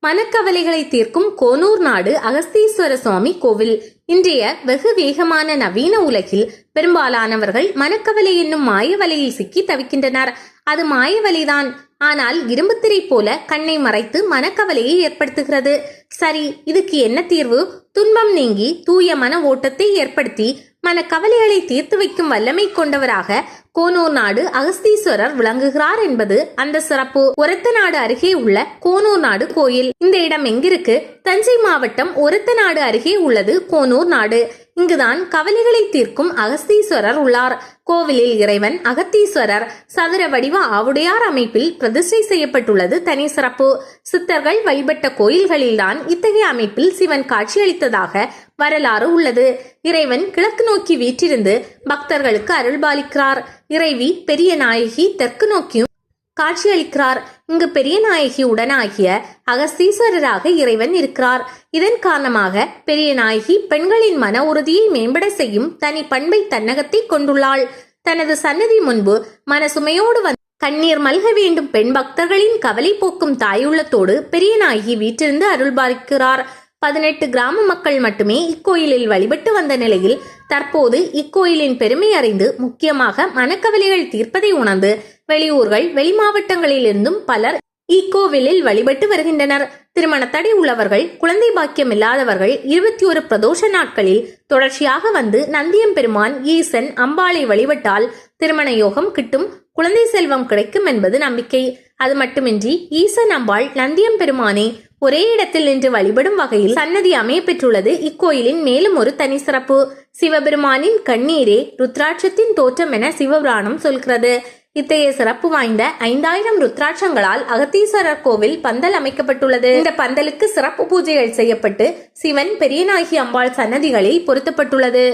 மனக்கவலைகளை தீர்க்கும் கோனூர் நாடு அகஸ்தீஸ்வர சுவாமி கோவில். இன்றைய வெகு வேகமான நவீன உலகில் பெரும்பாலானவர்கள் மனக்கவலை என்னும் மாயவலையில் சிக்கி தவிக்கின்றனர். அது மாயவலைதான், ஆனால் இரும்புத்திரை போல கண்ணை மறைத்து மனக்கவலையை ஏற்படுத்துகிறது. சரி, இதுக்கு என்ன தீர்வு? துன்பம் நீங்கி தூய மன ஓட்டத்தை ஏற்படுத்தி மனக்கவலைகளை தீர்த்து வைக்கும் வல்லமை கொண்டவராக கோனூர் நாடு அகஸ்தீஸ்வரர் விளங்குகிறார் என்பது அந்த சிறப்பு. ஒரத்தநாடு அருகே உள்ள கோனூர் நாடு கோயில். இந்த இடம் எங்கிருக்கு? தஞ்சை மாவட்டம் ஒரத்தநாடு அருகே உள்ளது கோனூர் நாடு. இங்குதான் கவலைகளை தீர்க்கும் அகஸ்தீஸ்வரர் உள்ளார். கோவிலில் இறைவன் அகத்தீஸ்வரர் சதுர வடிவ ஆவுடையார் அமைப்பில் பிரதிஷ்டை செய்யப்பட்டுள்ளது தனி சிறப்பு. சித்தர்கள் வழிபட்ட கோயில்களில்தான் இத்தகைய அமைப்பில் சிவன் காட்சியளித்ததாக வரலாறு உள்ளது. இறைவன் கிழக்கு நோக்கி வீற்றிருந்து பக்தர்களுக்கு அருள்பாலிக்கிறார். இறைவி பெரிய நாயகி தெற்கு நோக்கியும் காட்சியளிக்கிறார். இங்கு பெரிய நாயகி உடனாகிய அகஸ்தீஸ்வரராக இறைவன் இருக்கிறார். இதன் காரணமாக பெரிய நாயகி பெண்களின் மன உறுதியை மேம்பட செய்யும் தனி பண்பை தன்னகத்தை கொண்டுள்ளாள். தனது சன்னதி முன்பு மனசுமையோடு வந்து கண்ணீர் மல்க வேண்டும் பெண் பக்தர்களின் கவலை போக்கும் தாயுள்ளத்தோடு பெரிய நாயகி வீற்றிருந்து அருள்பாலிக்கிறார். 18 கிராம மக்கள் மட்டுமே இக்கோயிலில் வழிபட்டு வந்த நிலையில் தற்போது இக்கோயிலின் பெருமை அறிந்து முக்கியமாக மனக்கவலைகள் தீர்ப்பதை உணர்ந்து வெளியூர்கள் வெளி மாவட்டங்களிலிருந்தும் பலர் இக்கோவிலில் வழிபட்டு வருகின்றனர். திருமண தடை உள்ளவர்கள், குழந்தை பாக்கியம் இல்லாதவர்கள் 21 பிரதோஷ நாட்களில் தொடர்ச்சியாக வந்து நந்தியம்பெருமான், ஈசன், அம்பாளை வழிபட்டால் திருமண யோகம் கிட்டும், குழந்தை செல்வம் கிடைக்கும் என்பது நம்பிக்கை. அது மட்டுமின்றி ஈசன், அம்பாள், நந்தியம்பெருமானை ஒரே இடத்தில் நின்று வழிபடும் வகையில் சன்னதி அமைய பெற்றுள்ளது இக்கோயிலின் மேலும் ஒரு தனி சிறப்பு. சிவபெருமானின் கண்ணீரே ருத்ராட்சத்தின் தோற்றம் என சிவபுராணம் சொல்கிறது. இத்தகைய சிறப்பு வாய்ந்த 5000 ருத்ராட்சங்களால் அகத்தீஸ்வரர் கோவில் பந்தல் அமைக்கப்பட்டுள்ளது. இந்த பந்தலுக்கு சிறப்பு பூஜைகள் செய்யப்பட்டு சிவன், பெரியநாயகி அம்பாள் சன்னதிகளில் பொருத்தப்பட்டுள்ளது.